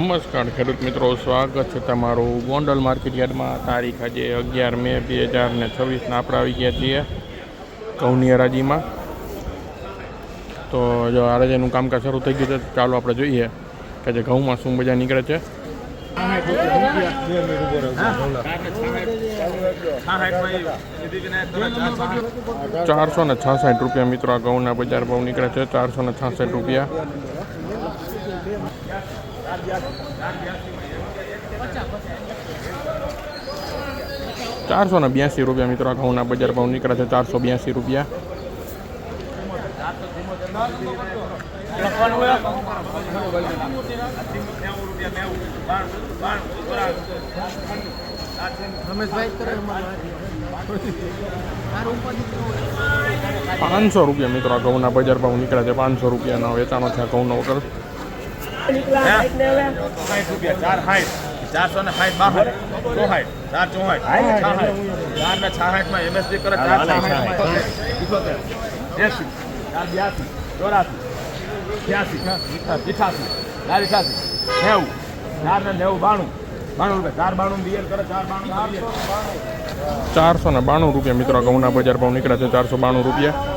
નમસ્કાર ખેડૂત મિત્રો, સ્વાગત છે તમારું ગોંડલ માર્કેટ યાર્ડમાં. તારીખ આજે 11 મે 2026ના આપણે આવી ગયા છીએ ઘઉંની હરાજીમાં. તો જો હરાજીનું કામકાજ શરૂ થઈ ગયું છે. ચાલો આપણે જોઈએ કે જે ઘઉંમાં શું મજા નીકળે છે. 466 રૂપિયા મિત્રો આ ઘઉંના બજાર ભાવ નીકળે છે. 466 રૂપિયા. 482 રૂપિયા મિત્રો આ ઘઉંના બજાર ભાવ નીકળે છે. 482 રૂપિયા. 500 રૂપિયા મિત્રો આ ઘઉંના બજાર ભાવ નીકળે છે. 500 રૂપિયાનો વેચાણો છે ઘઉંનો વગર. 492 રૂપિયા મિત્રો ઘઉંના બજાર ભાવ નીકળે છે. 492 રૂપિયા.